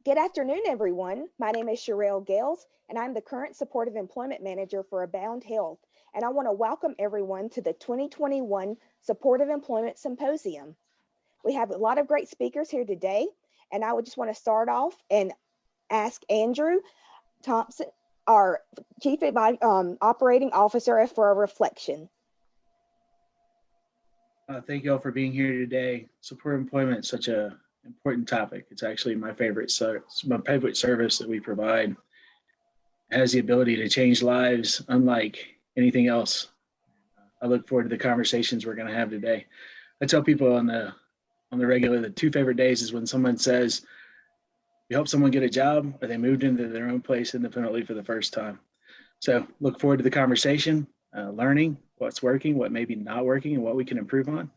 Good afternoon, everyone. My name is Sherelle Gales, and I'm the current Supportive Employment Manager for Abound Health. And I want to welcome everyone to the 2021 Supportive Employment Symposium. We have a lot of great speakers here today, and I would just want to start off and ask Andrew Thompson, our Chief Operating Officer, for a reflection. Thank you all for being here today. Supportive employment is such an important topic. It's actually my favorite service that we provide. It has the ability to change lives unlike anything else. I look forward to the conversations we're going to have today. I tell people on the regular, the two favorite days is when someone says, we help someone get a job or they moved into their own place independently for the first time. So look forward to the conversation, learning what's working, what may be not working, and what we can improve on.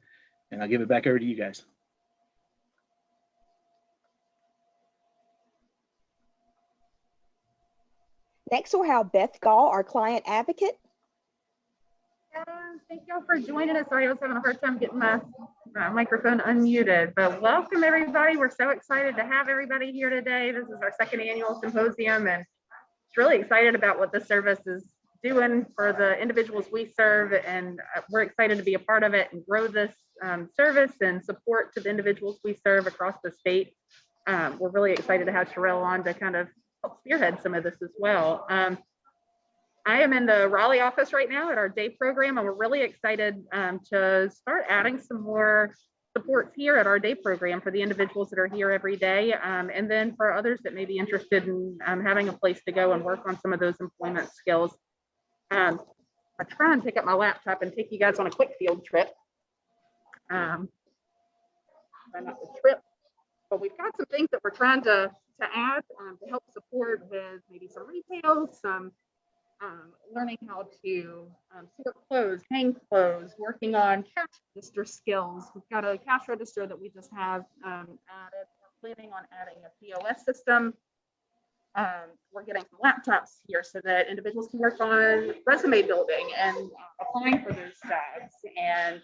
And I'll give it back over to you guys. Next, we'll have Beth Gall, our client advocate. Thank you all for joining us. Sorry, I was having a hard time getting my microphone unmuted, but welcome everybody. We're so excited to have everybody here today. This is our second annual symposium, and it's really excited about what this service is doing for the individuals we serve, and we're excited to be a part of it and grow this service and support to the individuals we serve across the state. We're really excited to have Sherelle on to kind of help spearhead some of this as well. I am in the Raleigh office right now at our day program, and we're really excited to start adding some more supports here at our day program for the individuals that are here every day, and then for others that may be interested in having a place to go and work on some of those employment skills. I try and pick up my laptop and take you guys on a quick field trip. Not the trip, but we've got some things that we're trying to add to help support with maybe some retail, some learning how to sort clothes, hang clothes, working on cash register skills. We've got a cash register that we just have added. We're planning on adding a POS system. We're getting some laptops here so that individuals can work on resume building and applying for those jobs. And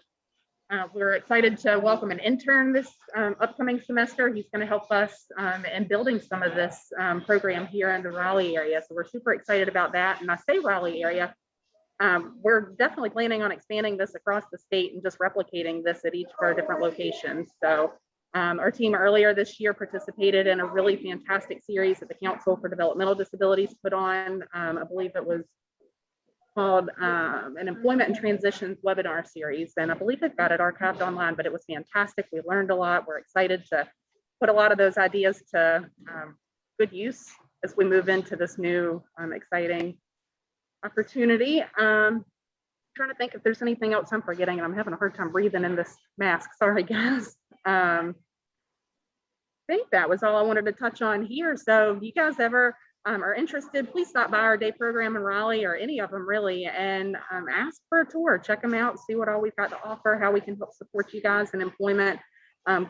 we're excited to welcome an intern this upcoming semester. He's going to help us in building some of this program here in the Raleigh area. So we're super excited about that. And I say Raleigh area, we're definitely planning on expanding this across the state and just replicating this at each of our different locations. So our team earlier this year participated in a really fantastic series that the Council for Developmental Disabilities put on. I believe it was called an Employment and Transitions webinar series, and I believe they've got it archived online, but it was fantastic. We learned a lot. We're excited to put a lot of those ideas to good use as we move into this new exciting opportunity. Trying to think if there's anything else I'm forgetting, and I'm having a hard time breathing in this mask. Sorry, guys. I think that was all I wanted to touch on here. So if you guys ever are interested, please stop by our day program in Raleigh, or any of them really, and ask for a tour. Check them out, see what all we've got to offer, how we can help support you guys in employment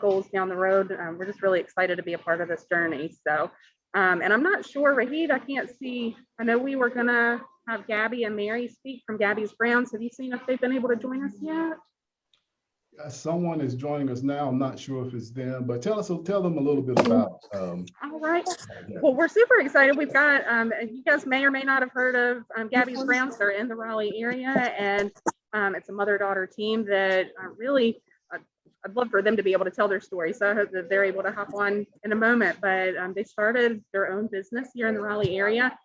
goals down the road. We're just really excited to be a part of this journey. So, and I'm not sure, Rahid, I can't see. I know we were gonna have Gabby and Mary speak from Gabby's Browns. Have you seen if they've been able to join us yet? Someone is joining us now. I'm not sure if it's them, but tell them a little bit about. All right. Well, we're super excited. We've got, you guys may or may not have heard of Gabby's Browns. They're in the Raleigh area, and it's a mother-daughter team that really, I'd love for them to be able to tell their story. So I hope that they're able to hop on in a moment. But they started their own business here in the Raleigh area.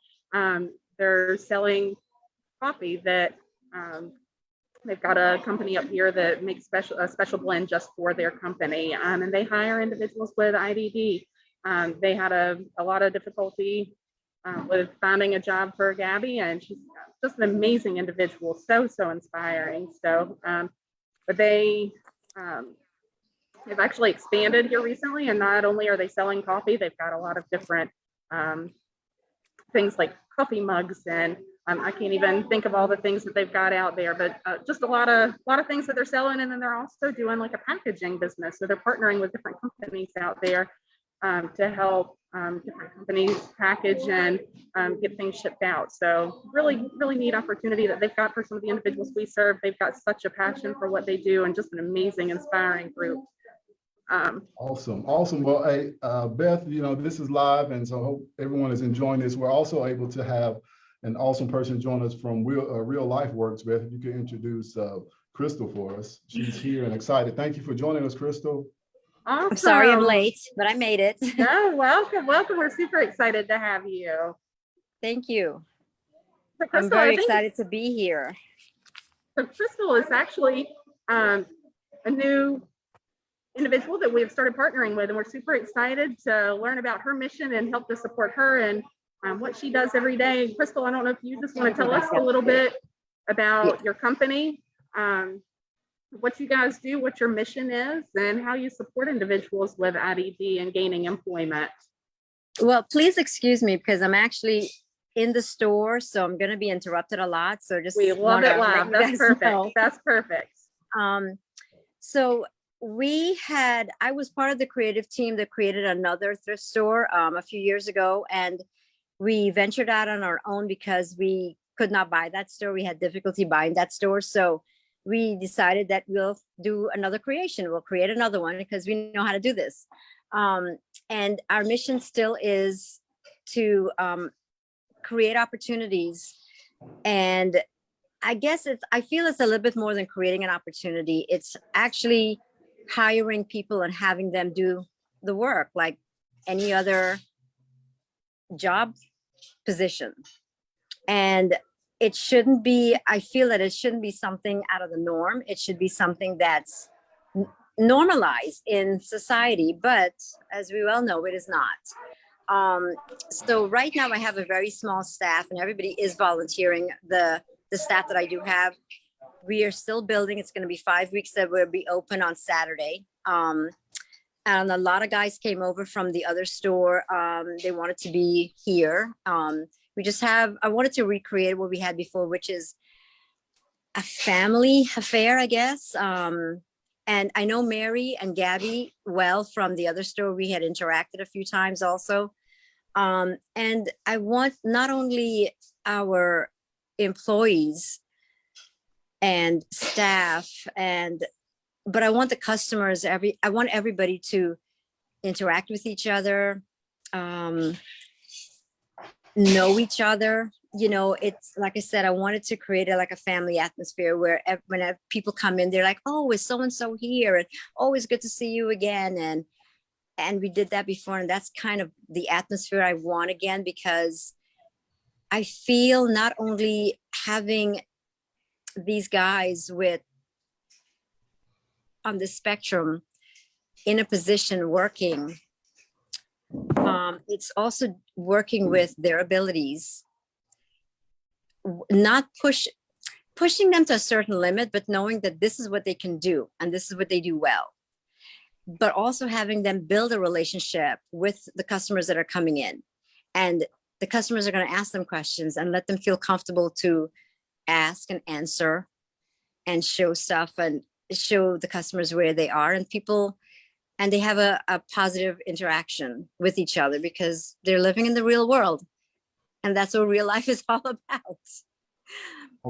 They're selling coffee that they've got a company up here that makes a special blend just for their company, and they hire individuals with IDD. They had a lot of difficulty with finding a job for Gabby, and she's just an amazing individual, so inspiring. So, but they've actually expanded here recently, and not only are they selling coffee, they've got a lot of different things like coffee mugs, and I can't even think of all the things that they've got out there, but just a lot of things that they're selling. And then they're also doing like a packaging business. So they're partnering with different companies out there to help different companies package and get things shipped out. So really, really neat opportunity that they've got for some of the individuals we serve. They've got such a passion for what they do, and just an amazing, inspiring group. Awesome. Well, hey, Beth, this is live, and so I hope everyone is enjoying this. We're also able to have an awesome person join us from Real Life Works. Beth, if you could introduce Crystal for us. She's here and excited. Thank you for joining us, Crystal. Awesome. I'm sorry I'm late, but I made it. No, welcome. We're super excited to have you. Thank you. So, I'm Crystal, very excited to be here. So Crystal is actually a new individual that we've started partnering with, and we're super excited to learn about her mission and help to support her and what she does every day. Crystal, I don't know if you just want to tell us a little bit about your company, what you guys do, what your mission is, and how you support individuals with IDD and gaining employment. Well, please excuse me because I'm actually in the store, so I'm going to be interrupted a lot. So just we love it live. That's perfect. Know. That's perfect. So I was part of the creative team that created another thrift store a few years ago, and we ventured out on our own because we could not buy that store. We had difficulty buying that store. So we decided that we'll do another creation. We'll create another one because we know how to do this. And our mission still is to create opportunities. And I guess I feel it's a little bit more than creating an opportunity. It's actually hiring people and having them do the work like any other job position. And it shouldn't be, I feel that it shouldn't be something out of the norm. It should be something that's normalized in society, but as we well know, it is not. So right now I have a very small staff and everybody is volunteering. The staff that I do have, we are still building. It's going to be 5 weeks that we'll be open on Saturday. And a lot of guys came over from the other store. They wanted to be here. I wanted to recreate what we had before, which is a family affair, I guess. And I know Mary and Gabby well from the other store. We had interacted a few times also. And I want not only our employees and staff but I want the customers, I want everybody to interact with each other, know each other. It's like I said, I wanted to create like a family atmosphere where when people come in, they're like, oh, is so-and-so here? And always good to see you again. And we did that before. And that's kind of the atmosphere I want again, because I feel not only having these guys on the spectrum in a position working, it's also working with their abilities, not pushing them to a certain limit, but knowing that this is what they can do and this is what they do well, but also having them build a relationship with the customers that are coming in. And the customers are going to ask them questions and let them feel comfortable to ask and answer and show stuff and show the customers where they are, and they have a positive interaction with each other because they're living in the real world. And that's what real life is all about.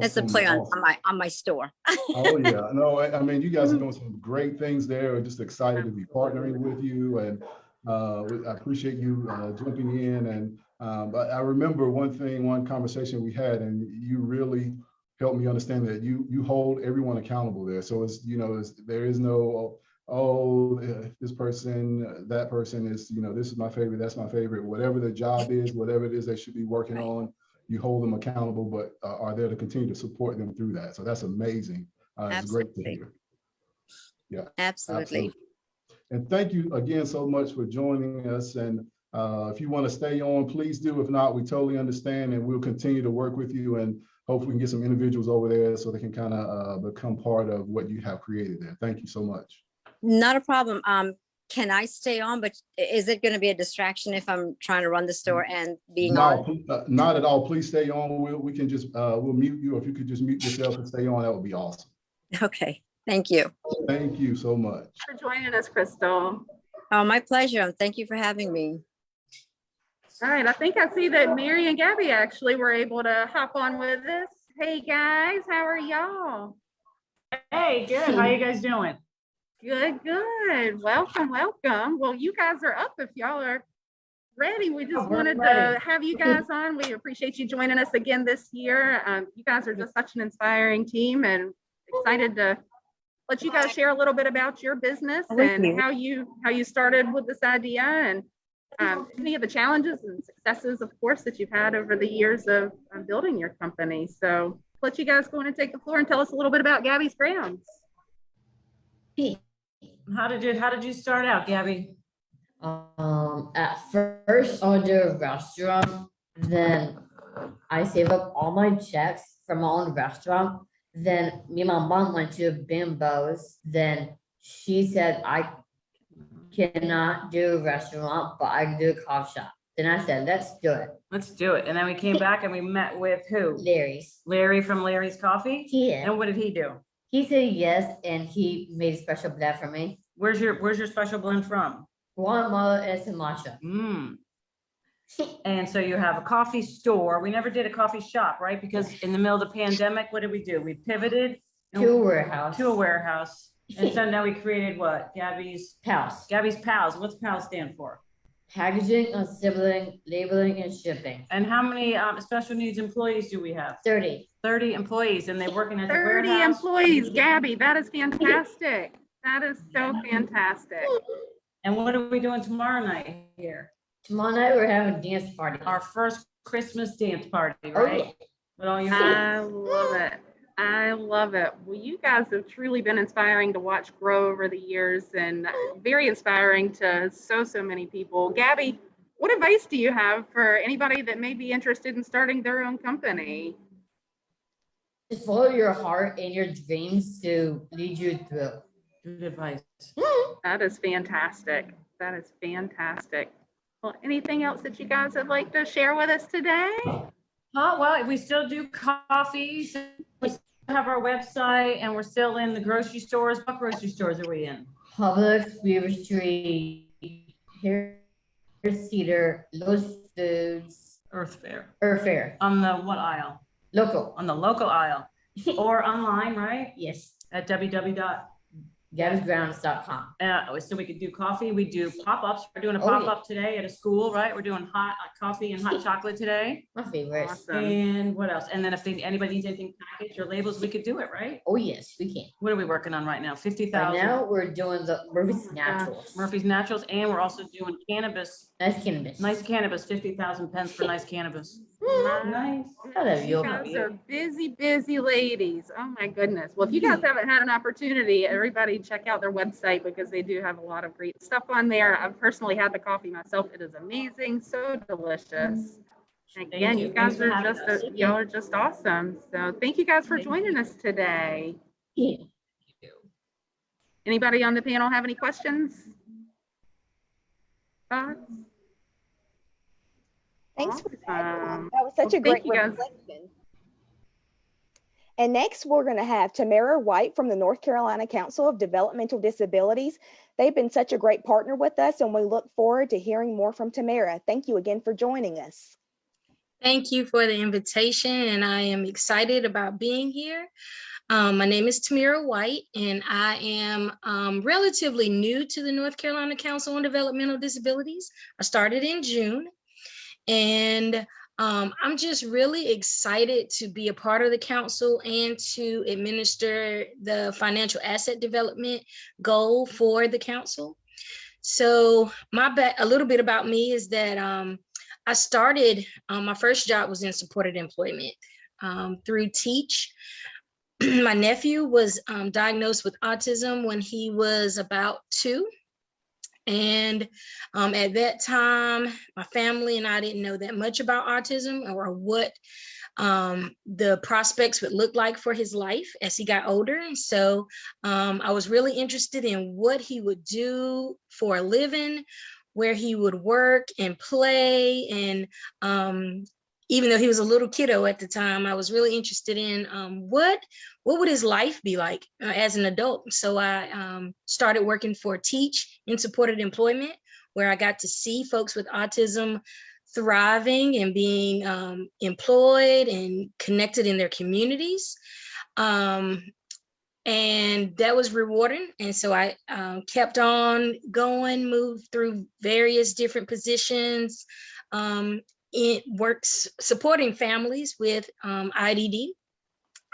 It's a play on my store. Oh yeah, no, I mean, you guys are doing some great things there. We're just excited to be partnering with you, and I appreciate you jumping in. And but I remember one conversation we had, and you really helped me understand that you hold everyone accountable there. So there is no this person, that person is, this is my favorite, that's my favorite, whatever the job is, whatever it is they should be working on, you hold them accountable, but are there to continue to support them through that. So that's amazing. It's great to hear. Yeah, absolutely. And thank you again so much for joining us. And if you want to stay on, please do. If not, we totally understand, and we'll continue to work with you, and hopefully we can get some individuals over there so they can kind of become part of what you have created there. Thank you so much. Not a problem. Can I stay on, but is it going to be a distraction if I'm trying to run the store and being on? Not at all. Please stay on. We can just, we'll mute you. If you could just mute yourself and stay on, that would be awesome. Okay. Thank you. Thank you so much. For joining us, Crystal. Oh, my pleasure. Thank you for having me. All right. I think I see that Mary and Gabby actually were able to hop on with us. Hey guys, how are y'all? Hey, good. How you guys doing? Good, good. Welcome, welcome. Well, you guys are up if y'all are ready. We just We're wanted ready. to have you guys on. We appreciate you joining us again this year. You guys are just such an inspiring team and excited to let you guys share a little bit about your business and how you started with this idea and any of the challenges and successes, of course, that you've had over the years of building your company. So let you guys go in and take the floor and tell us a little bit about Gabby's Grounds. How did you start out, Gabby? At first I went to a restaurant, then I saved up all my checks from my own restaurant. Then me and my mom went to Bimbo's. Then she said I cannot do a restaurant, but I can do a coffee shop. Then I said, let's do it. Let's do it. And then we came back and we met with who? Larry's. Larry from Larry's Coffee. Yeah. And what did he do? He said yes, and he made a special blend for me. Where's your special blend from? Guatemala and some matcha. And so you have a coffee store. We never did a coffee shop, right? Because in the middle of the pandemic, what did we do? We pivoted To a warehouse. to a warehouse. And so now we created what? Gabby's House. Pals. What's Pals stand for? Packaging, assembling, labeling, and shipping. And how many special needs employees do we have? 30. 30 employees, and they're working at the 30 warehouse. employees, Gabby. That is fantastic. That is so fantastic. And what are we doing tomorrow night here? Tomorrow night we're having a dance party. Our first Christmas dance party, Oh, right? yeah. With all your I love it. I love it. Well, you guys have truly been inspiring to watch grow over the years and very inspiring to so many people. Gabby, what advice do you have for anybody that may be interested in starting their own company? Just follow your heart and your dreams to lead you through. good advice. That is fantastic. That is fantastic. Well, anything else that you guys would like to share with us today? Well, we still do coffees. We still have our website and we're still in the grocery stores. What grocery stores are we in? Publix, Weaver Street, Harris Cedar, Lowe's Foods, Earth Fair. Earth Fair, On the what aisle? local. On the local aisle or online, right? Yes. At www. Gabby'sGrounds.com. So we could do coffee. We do pop-ups. We're doing a Oh, yeah. pop-up today at a school, right? We're doing hot coffee and hot chocolate today. My favorite. Awesome. And what else? And then if anybody needs anything packaged or labels, we could do it, right? Oh, yes, we can. What are we working on right now? Right 50,000. now, we're doing the Murphy's Naturals. Murphy's Naturals, and we're also doing cannabis. Nice cannabis. Nice cannabis, 50,000 pence for nice cannabis. Nice. I love You you. guys are busy ladies. Oh my goodness. Well, if you guys haven't had an opportunity, everybody check out their website because they do have a lot of great stuff on there. I've personally had the coffee myself. It is amazing, so delicious. And again, you. you guys Thanks for are having just us. y'all are just awesome. So thank you guys for Thank joining you. us today. Yeah. Anybody on the panel have any questions? Thoughts? Thanks for that. Awesome. That was such a Well, great thank you, guys. reflection. And next, we're going to have Tamara White from the North Carolina Council of Developmental Disabilities. They've been such a great partner with us, and we look forward to hearing more from Tamara. Thank you again for joining us. Thank you for the invitation, and I am excited about being here. My name is Tamara White, and I am relatively new to the North Carolina Council on Developmental Disabilities. I started in June, and I'm just really excited to be a part of the council and to administer the financial asset development goal for the council. So a little bit about me is that I started, my first job was in supported employment through Teach. My nephew was diagnosed with autism when he was about 2. And at that time, my family and I didn't know that much about autism or what the prospects would look like for his life as he got older. And so I was really interested in what he would do for a living, where he would work and play. And even though he was a little kiddo at the time, I was really interested in what would his life be like as an adult. So I started working for Teach in supported employment, where I got to see folks with autism thriving and being employed and connected in their communities. and that was rewarding. And so I kept on going, moved through various different positions, it works supporting families with IDD.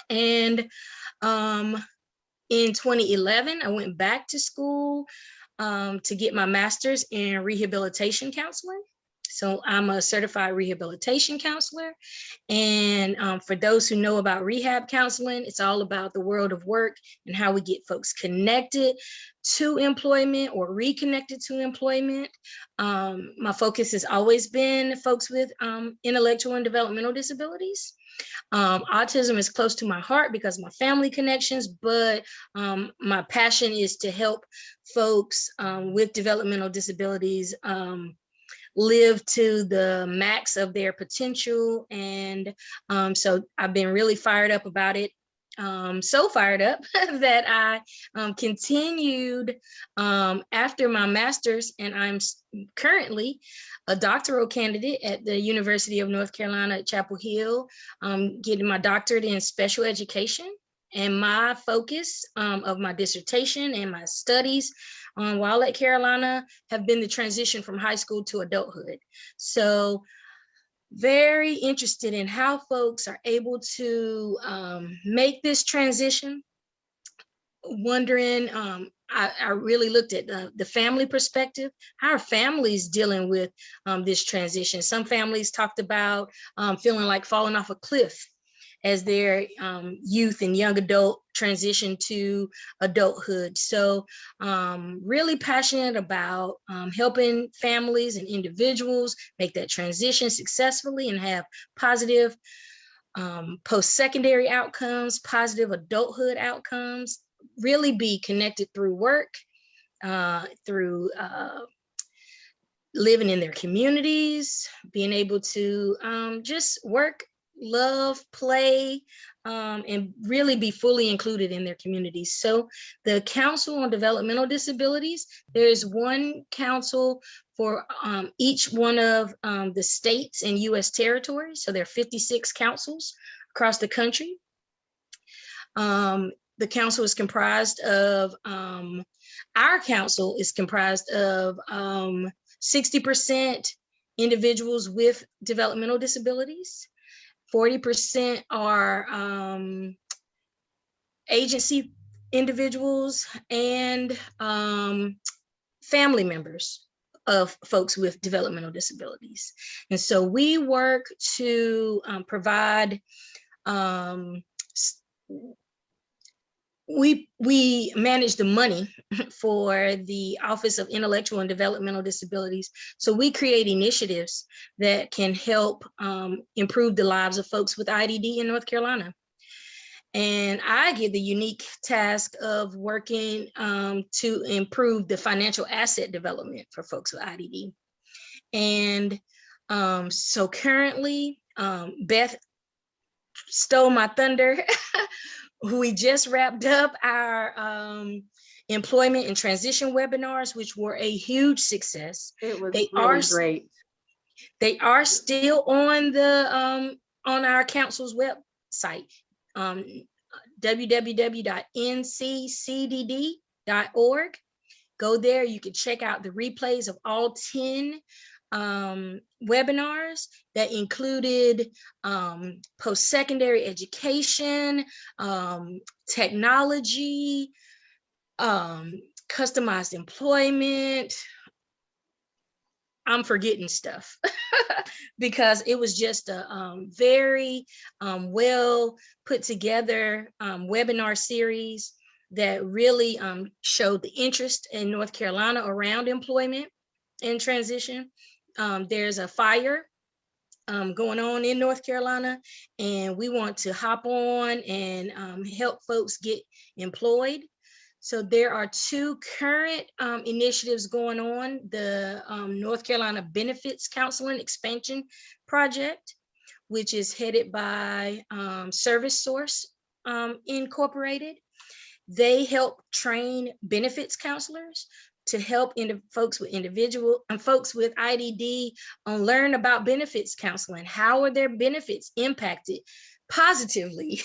And in 2011, I went back to school to get my master's in rehabilitation counseling. So I'm a certified rehabilitation counselor. And for those who know about rehab counseling, it's all about the world of work and how we get folks connected to employment or reconnected to employment. My focus has always been folks with intellectual and developmental disabilities. Autism is close to my heart because of my family connections, but my passion is to help folks with developmental disabilities live to the max of their potential. And so I've been really fired up about it. So fired up that I continued after my master's, and I'm currently a doctoral candidate at the University of North Carolina at Chapel Hill, getting my doctorate in special education. And my focus of my dissertation and my studies while at Carolina have been the transition from high school to adulthood. So very interested in how folks are able to make this transition. Wondering, I really looked at the family perspective. How are families dealing with this transition? Some families talked about feeling like falling off a cliff as their youth and young adult transition to adulthood. So really passionate about helping families and individuals make that transition successfully and have positive post-secondary outcomes, positive adulthood outcomes, really be connected through work, through living in their communities, being able to just work, love, play, and really be fully included in their communities. So the Council on Developmental Disabilities, there's one council for each one of the states and US territories. So there are 56 councils across the country. The council is comprised of, our council is comprised of 60% individuals with developmental disabilities. 40% are agency individuals and family members of folks with developmental disabilities. And so we work to provide, we manage the money for the Office of Intellectual and Developmental Disabilities. So we create initiatives that can help improve the lives of folks with IDD in North Carolina. And I get the unique task of working to improve the financial asset development for folks with IDD. And so currently, Beth stole my thunder. We just wrapped up our employment and transition webinars, which were a huge success. It was really great. They are still on the on our council's website, www.nccdd.org. Go there, you can check out the replays of all 10 webinars that included post-secondary education, technology, customized employment. I'm forgetting stuff because it was just a very well put together webinar series that really showed the interest in North Carolina around employment and transition. There's a fire going on in North Carolina, and we want to hop on and help folks get employed. So there are 2 current initiatives going on. The North Carolina Benefits Counseling Expansion Project, which is headed by Service Source Incorporated. They help train benefits counselors to help folks with folks with IDD learn about benefits counseling. How are their benefits impacted positively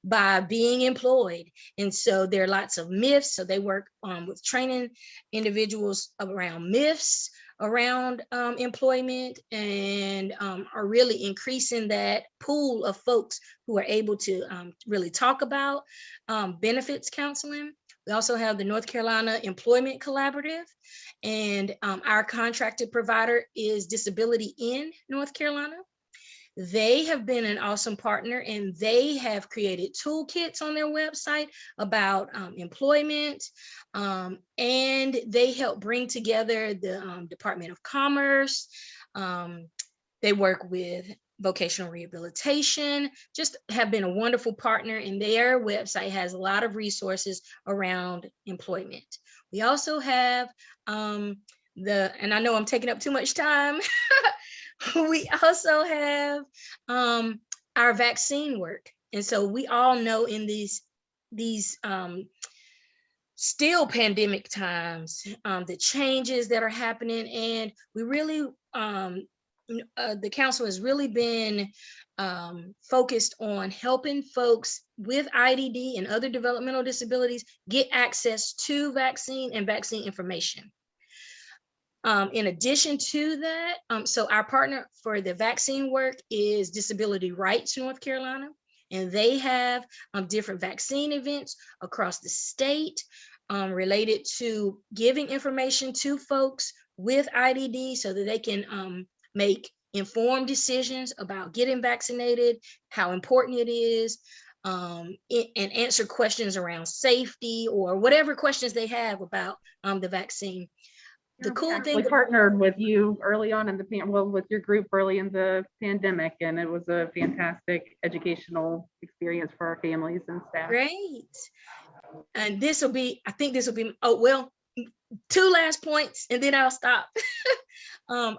by being employed. And so there are lots of myths. So they work with training individuals around myths around employment, and are really increasing that pool of folks who are able to really talk about benefits counseling. We also have the North Carolina Employment Collaborative, and our contracted provider is Disability in North Carolina. They have been an awesome partner, and they have created toolkits on their website about employment, and they help bring together the Department of Commerce. They work with vocational rehabilitation, just have been a wonderful partner, and their website has a lot of resources around employment. We also have and I know I'm taking up too much time, we also have our vaccine work. And so we all know in these still pandemic times, the changes that are happening, and we really, the council has really been focused on helping folks with IDD and other developmental disabilities get access to vaccine and vaccine information. In addition to that, so our partner for the vaccine work is Disability Rights North Carolina, and they have different vaccine events across the state related to giving information to folks with IDD so that they can make informed decisions about getting vaccinated, how important it is, and answer questions around safety or whatever questions they have about the vaccine. The cool thing, we partnered with you early on in with your group early in the pandemic, and it was a fantastic educational experience for our families and staff. Great. And this will be, I think this will be, oh, well, 2 last points and then I'll stop.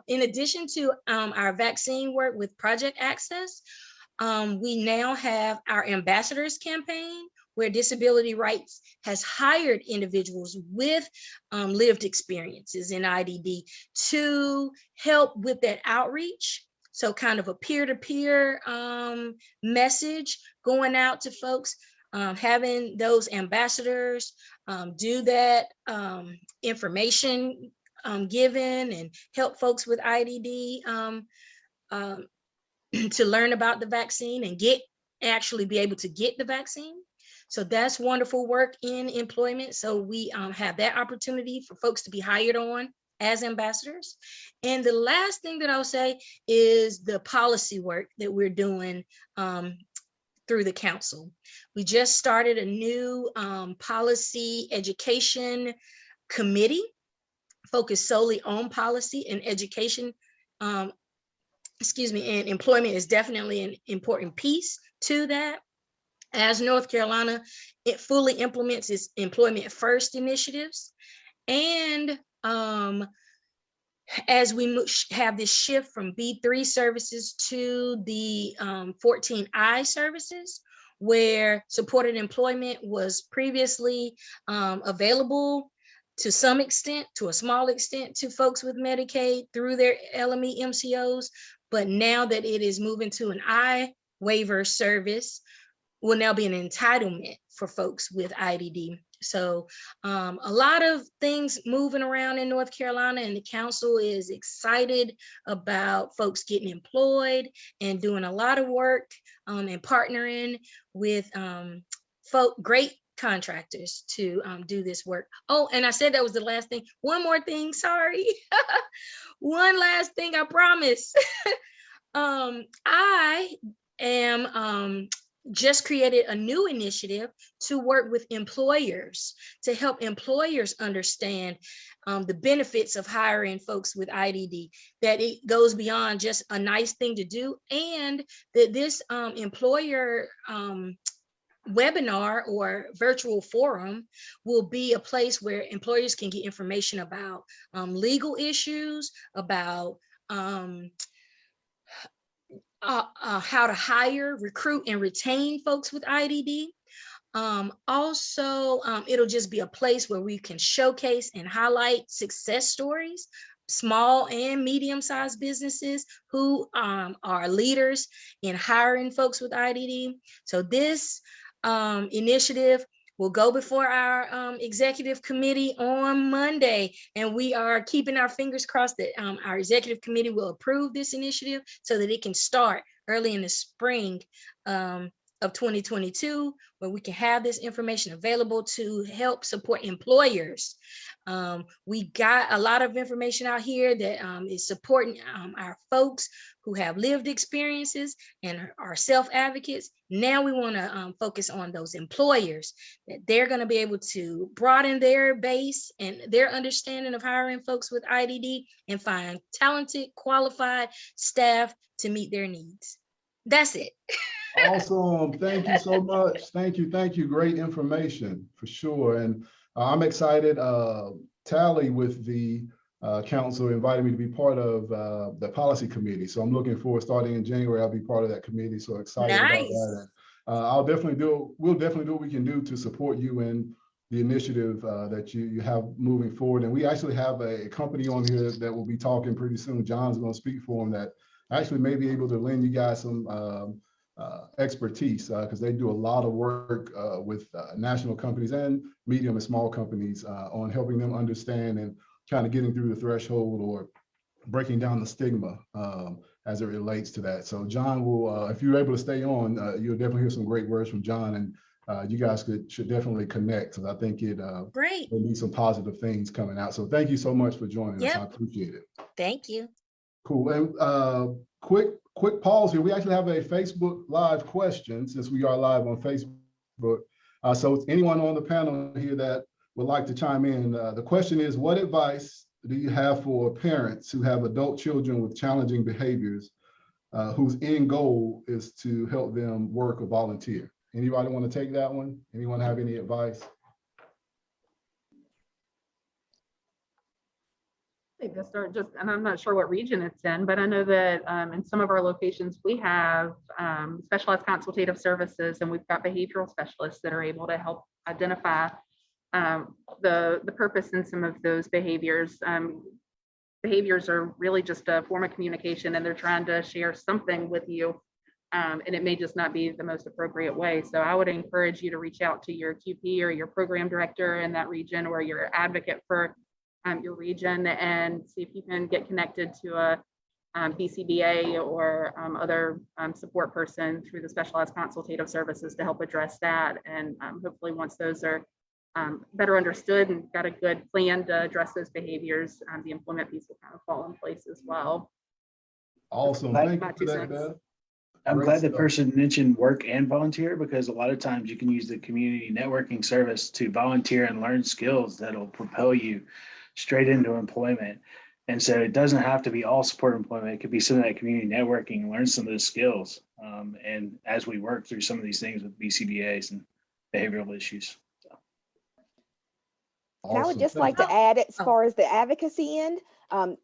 In addition to our vaccine work with Project Access, we now have our ambassadors campaign, where Disability Rights has hired individuals with lived experiences in IDD to help with that outreach. So kind of a peer-to-peer message going out to folks, having those ambassadors do that information given and help folks with IDD to learn about the vaccine and actually be able to get the vaccine. So that's wonderful work in employment. So we have that opportunity for folks to be hired on as ambassadors. And the last thing that I'll say is the policy work that we're doing through the council. We just started a new policy education committee focused solely on policy and education. And employment is definitely an important piece to that. As North Carolina, it fully implements its employment first initiatives. And as we have this shift from B3 services to the 14I services, where supported employment was previously available to some extent, to a small extent, to folks with Medicaid through their LME MCOs. But now that it is moving to an I waiver service, will now be an entitlement for folks with IDD. So a lot of things moving around in North Carolina, and the council is excited about folks getting employed and doing a lot of work and partnering with great contractors to do this work. Oh, and I said that was the last thing. One more thing, sorry. One last thing, I promise. I am just created a new initiative to work with employers to help employers understand the benefits of hiring folks with IDD, that it goes beyond just a nice thing to do, and that this employer webinar or virtual forum will be a place where employers can get information about legal issues, about how to hire, recruit, and retain folks with IDD, Also, it'll just be a place where we can showcase and highlight success stories, small and medium-sized businesses who are leaders in hiring folks with IDD. So this initiative will go before our executive committee on Monday, and we are keeping our fingers crossed that our executive committee will approve this initiative so that it can start early in the spring of 2022, where we can have this information available to help support employers. We got a lot of information out here that is supporting our folks who have lived experiences and are self-advocates. Now we want to focus on those employers, that they're going to be able to broaden their base and their understanding of hiring folks with IDD and find talented, qualified staff to meet their needs. That's it. Awesome. Thank you so much. Thank you. Thank you. Great information for sure. And I'm excited. Tally with the council invited me to be part of the policy committee. So I'm looking forward, starting in January, I'll be part of that committee. So excited about that. And we'll definitely do what we can do to support you in the initiative that you have moving forward. And we actually have a company on here that will be talking pretty soon. John's going to speak for them, that actually may be able to lend you guys some expertise, because they do a lot of work with national companies and medium and small companies on helping them understand and kind of getting through the threshold or breaking down the stigma as it relates to that. So John will, if you're able to stay on, you'll definitely hear some great words from John, and you guys should definitely connect, because I think there'll be some positive things coming out. So thank you so much for joining us. I appreciate it. Thank you. Cool. And quick pause here. We actually have a Facebook Live question, since we are live on Facebook. So anyone on the panel here that would like to chime in, the question is, what advice do you have for parents who have adult children with challenging behaviors, whose end goal is to help them work or volunteer? Anybody want to take that one? Anyone have any advice? To start just, and I'm not sure what region it's in, but I know that in some of our locations we have specialized consultative services, and we've got behavioral specialists that are able to help identify the purpose in some of those behaviors. Behaviors are really just a form of communication, and they're trying to share something with you, and it may just not be the most appropriate way. So I would encourage you to reach out to your QP or your program director in that region, or your advocate for your region, and see if you can get connected to a BCBA or other support person through the specialized consultative services to help address that. And hopefully once those are better understood and got a good plan to address those behaviors, the employment piece will kind of fall in place as well. Awesome. Thank you for that, Beth. I'm glad the person mentioned work and volunteer, because a lot of times you can use the community networking service to volunteer and learn skills that'll propel you straight into employment. And so it doesn't have to be all support employment. It could be some of that community networking, learn some of those skills. And as we work through some of these things with BCBAs and behavioral issues. So. And I would just like to add, as far as the advocacy end,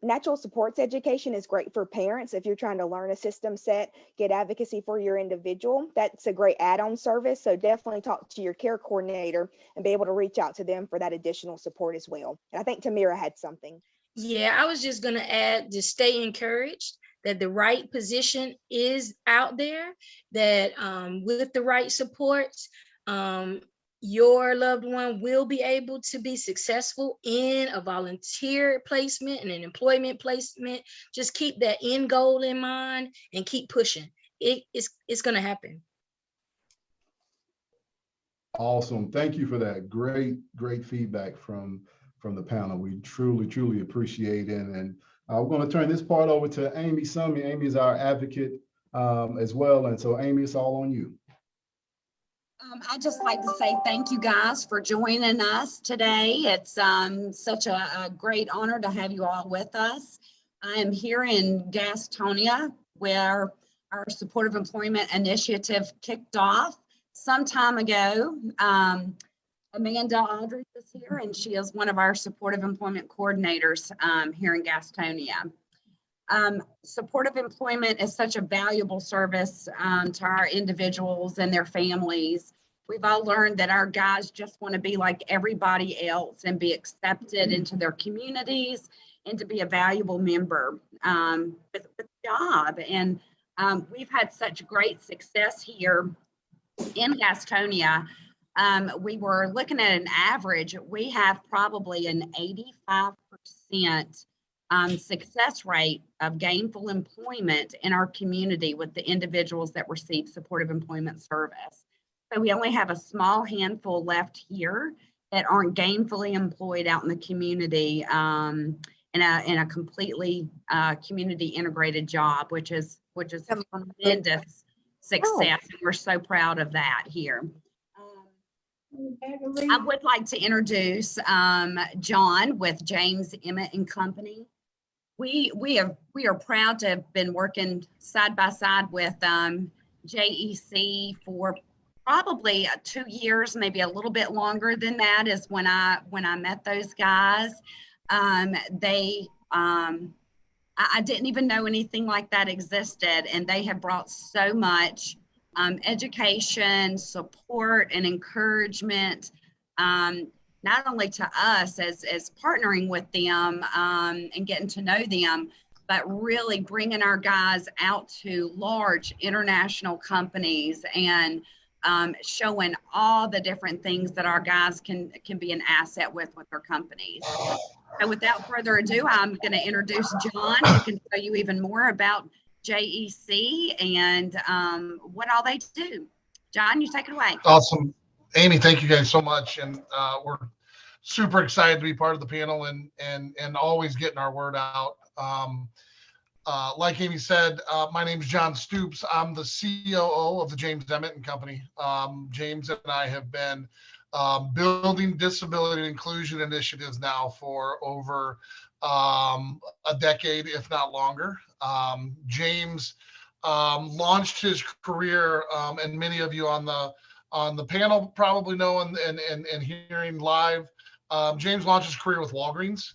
natural supports education is great for parents. If you're trying to learn a system set, get advocacy for your individual, that's a great add-on service. So definitely talk to your care coordinator and be able to reach out to them for that additional support as well. And I think Tamira had something. Yeah, I was just going to add, to stay encouraged that the right position is out there, that with the right supports, your loved one will be able to be successful in a volunteer placement and an employment placement. Just keep that end goal in mind and keep pushing. It's going to happen. Awesome. Thank you for that. Great feedback from the panel. We truly appreciate it. And we're going to turn this part over to Amy Summy. Amy is our advocate as well. And so Amy, it's all on you. I'd just like to say thank you guys for joining us today. It's such a great honor to have you all with us. I am here in Gastonia, where our supportive employment initiative kicked off some time ago. Amanda Aldridge is here, and she is one of our supportive employment coordinators here in Gastonia. Supportive employment is such a valuable service to our individuals and their families. we've all learned that our guys just want to be like everybody else and be accepted into their communities and to be a valuable member with the job. And we've had such great success here in Gastonia. We were looking at an average. We have probably an 85% success rate of gainful employment in our community with the individuals that receive supportive employment service. So we only have a small handful left here that aren't gainfully employed out in the community in a completely community integrated job, which is a tremendous success. And we're so proud of that here. I would like to introduce John with James Emmett and Company. We are proud to have been working side by side with JEC for probably 2 years, maybe a little bit longer than that is when I met those guys. I didn't even know anything like that existed, and they have brought so much education, support, and encouragement, not only to us as partnering with them and getting to know them, but really bringing our guys out to large international companies and showing all the different things that our guys can be an asset with their companies. So without further ado, I'm going to introduce John, who can tell you even more about JEC and what all they do. John, you take it away. Awesome. Amy, thank you guys so much. And we're super excited to be part of the panel and always getting our word out. Like Amy said, my name is John Stoops. I'm the COO of the James Emmett and Company. James and I have been building disability inclusion initiatives now for over a decade, if not longer. James launched his career, and many of you on the panel probably know and hearing live. James launched his career with Walgreens.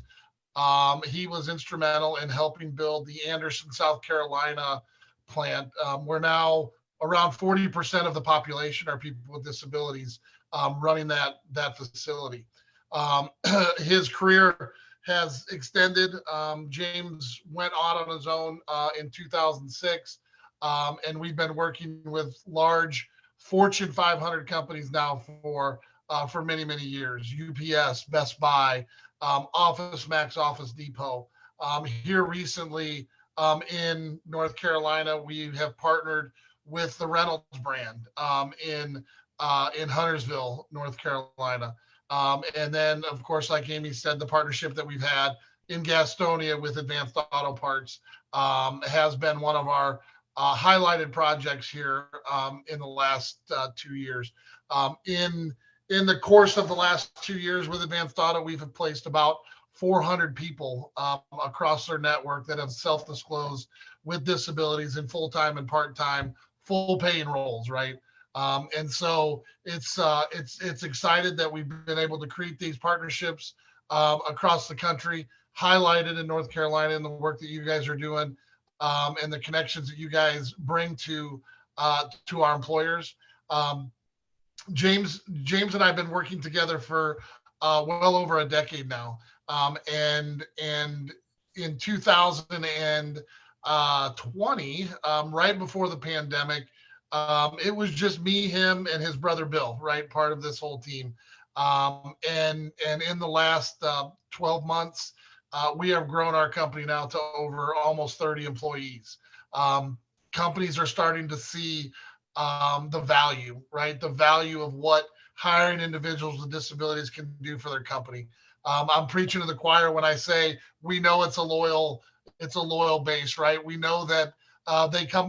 He was instrumental in helping build the Anderson, South Carolina plant. We're now around 40% of the population are people with disabilities running that facility. His career has extended. James went out on his own in 2006, and we've been working with large Fortune 500 companies now for many, many years. UPS, Best Buy, Office Max, Office Depot. Here recently in North Carolina, we have partnered with the Reynolds brand in Huntersville, North Carolina. And then, of course, like Amy said, the partnership that we've had in Gastonia with Advanced Auto Parts has been one of our highlighted projects here in the last 2 years. In the course of the last 2 years with Advanced Auto, we've placed about 400 people across their network that have self-disclosed with disabilities in full-time and part-time, full paying roles, right? And so it's excited that we've been able to create these partnerships across the country, highlighted in North Carolina in the work that you guys are doing and the connections that you guys bring to our employers. James and I have been working together for well over a decade now. And in 2020, right before the pandemic, it was just me, him, and his brother Bill, right? Part of this whole team. And in the last 12 months, we have grown our company now to over almost 30 employees. Companies are starting to see the value, right? The value of what hiring individuals with disabilities can do for their company. I'm preaching to the choir when I say we know it's a loyal base, right? We know that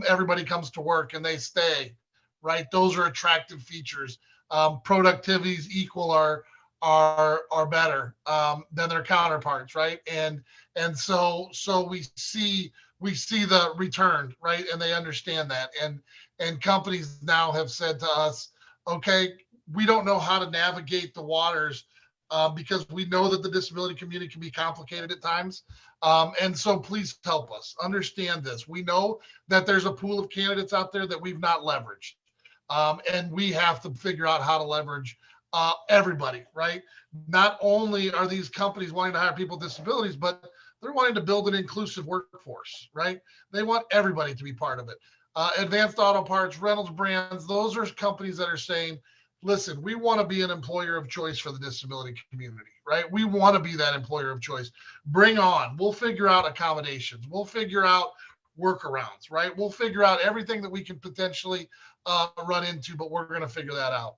everybody comes to work and they stay, right? Those are attractive features. Productivities equal are better than their counterparts, right? And so we see the return, right? And they understand that. And companies now have said to us, okay, we don't know how to navigate the waters because we know that the disability community can be complicated at times. And so please help us understand this. We know that there's a pool of candidates out there that we've not leveraged. And we have to figure out how to leverage everybody, right? Not only are these companies wanting to hire people with disabilities, but they're wanting to build an inclusive workforce, right? They want everybody to be part of it. Advanced Auto Parts, Reynolds Brands, those are companies that are saying, listen, we want to be an employer of choice for the disability community, right? We want to be that employer of choice. Bring on, we'll figure out accommodations. We'll figure out workarounds, right? We'll figure out everything that we can potentially run into, but we're going to figure that out.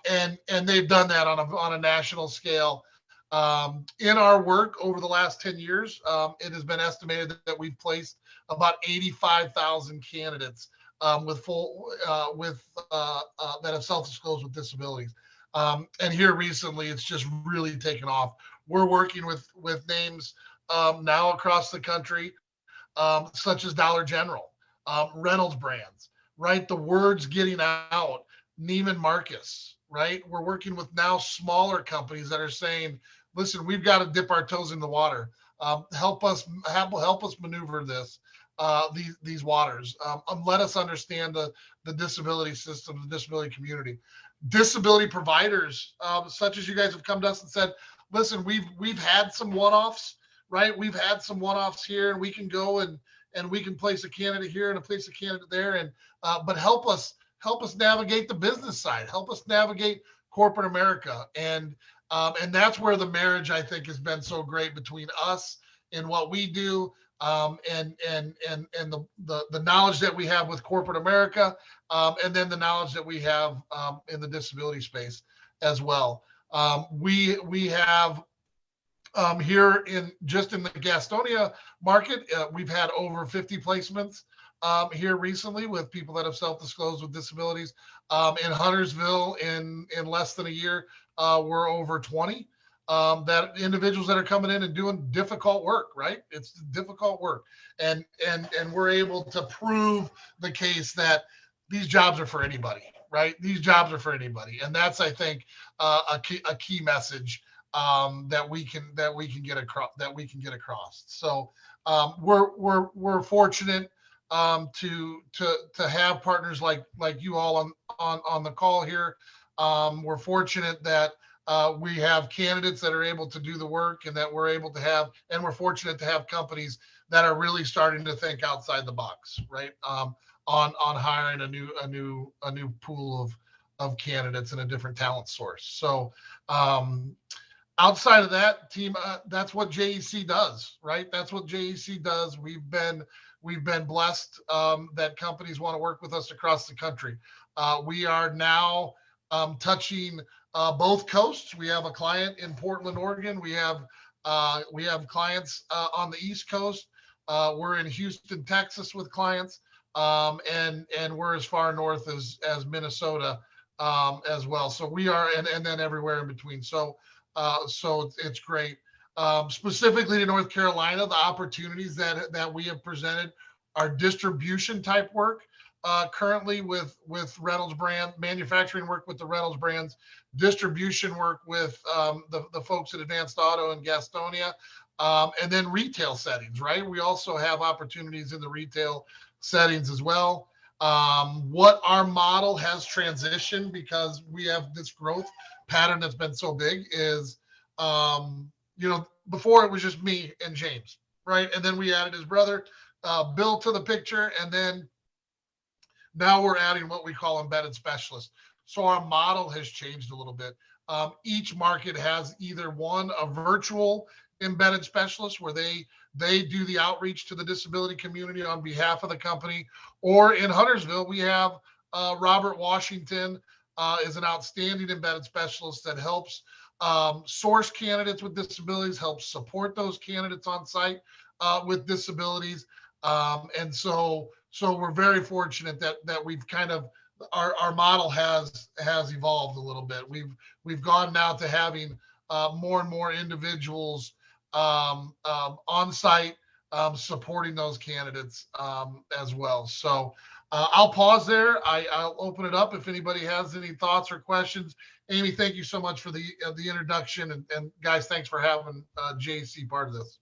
And they've done that on a national scale. In our work over the last 10 years, it has been estimated that we've placed about 85,000 candidates that have self-disclosed with disabilities. And here recently, it's just really taken off. We're working with names now across the country, such as Dollar General, Reynolds Brands, right? The word's getting out. Neiman Marcus, right? We're working with now smaller companies that are saying, listen, we've got to dip our toes in the water. Help us maneuver these waters. Let us understand the disability system, the disability community. Disability providers, such as you guys have come to us and said, listen, we've had some one-offs, right? We've had some one-offs here, and we can go and we can place a candidate here and place a candidate there, and but help us navigate the business side, help us navigate corporate America, and that's where the marriage, I think, has been so great between us and what we do, and the knowledge that we have with corporate America, and then the knowledge that we have in the disability space as well. We have here in the Gastonia market, we've had over 50 placements here recently with people that have self-disclosed with disabilities. In Huntersville, in less than a year, we're over 20. That individuals that are coming in and doing difficult work, right? It's difficult work, and we're able to prove the case that these jobs are for anybody, right? These jobs are for anybody, and that's, I think, a key message that we can get across. So we're fortunate to have partners like you all on the call here. We're fortunate that we have candidates that are able to do the work, and that we're able to have, and we're fortunate to have companies that are really starting to think outside the box, right? On hiring a new pool of candidates and a different talent source. So outside of that, team, that's what JEC does, right? That's what JEC does. We've been blessed that companies want to work with us across the country. We are now touching both coasts. We have a client in Portland, Oregon. We have clients on the East Coast. We're in Houston, Texas with clients, and we're as far north as Minnesota as well. So we are, and then everywhere in between. So it's great. Specifically to North Carolina, the opportunities that we have presented are distribution type work. Currently with Reynolds Brand, manufacturing work with the Reynolds Brands, distribution work with the folks at Advanced Auto and Gastonia, and then retail settings, right? We also have opportunities in the retail settings as well. What our model has transitioned, because we have this growth pattern that's been so big, is, before it was just me and James, right? And then we added his brother, Bill, to the picture, and then now we're adding what we call embedded specialists. So our model has changed a little bit. Each market has either a virtual embedded specialist where they do the outreach to the disability community on behalf of the company, or in Huntersville, we have Robert Washington is an outstanding embedded specialist that helps source candidates with disabilities, helps support those candidates on site with disabilities. And so we're very fortunate that we've kind of, our model has evolved a little bit. We've gone now to having more and more individuals on site supporting those candidates as well. So I'll pause there. I'll open it up if anybody has any thoughts or questions. Amy, thank you so much for the introduction, and guys, thanks for having JEC part of this.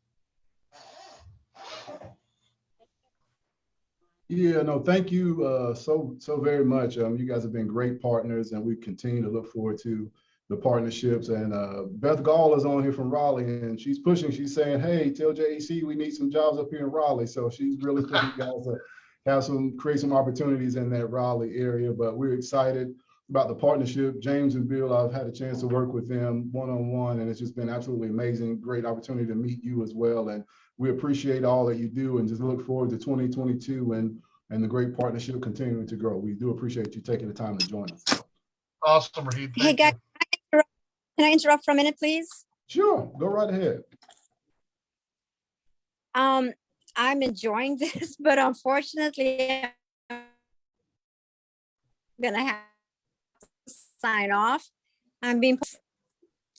Yeah, no, thank you so very much. You guys have been great partners, and we continue to look forward to the partnerships. And Beth Gall is on here from Raleigh, and she's pushing. She's saying, "Hey, tell JEC we need some jobs up here in Raleigh." So she's really pushing you guys to create some opportunities in that Raleigh area. But we're excited about the partnership. James and Bill, I've had a chance to work with them one-on-one, and it's just been absolutely amazing. Great opportunity to meet you as well. And we appreciate all that you do, and just look forward to 2022 and the great partnership continuing to grow. We do appreciate you taking the time to join us. Awesome, Raheem. Hey, guys, can I interrupt for a minute, please? Sure, go right ahead. I'm enjoying this, but unfortunately, I'm gonna have to sign off. I'm being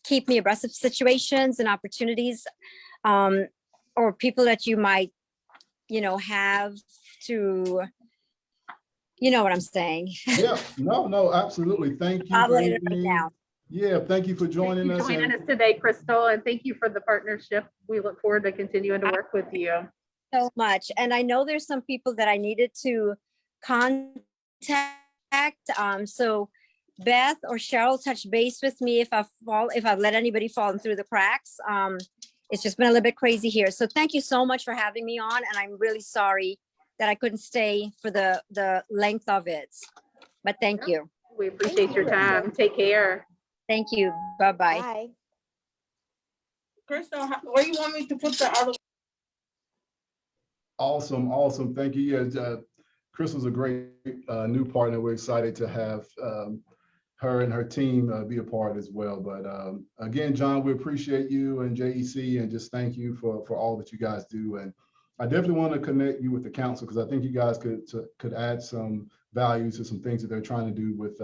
keep me abreast of situations and opportunities, or people that you might, have to, you know what I'm saying. Yeah, no, absolutely. Thank you. I'll For let it right now. Yeah, thank you for joining Thank you us. for joining us today, Crystal, and thank you for the partnership. We look forward to continuing to work with you. So much. And I know there's some people that I needed to contact. So Beth or Cheryl touch base with me if I've let anybody fall through the cracks. It's just been a little bit crazy here. So thank you so much for having me on. And I'm really sorry that I couldn't stay for the length of it. But thank you. We appreciate your time. Take care. Thank you. Bye-bye. Bye. Crystal, where you want me to put the other? Awesome. Thank you. Yeah, Crystal's a great new partner. We're excited to have her and her team be a part as well. But again, John, we appreciate you and JEC, and just thank you for all that you guys do. And I definitely want to connect you with the council, because I think you guys could add some value to some things that they're trying to do with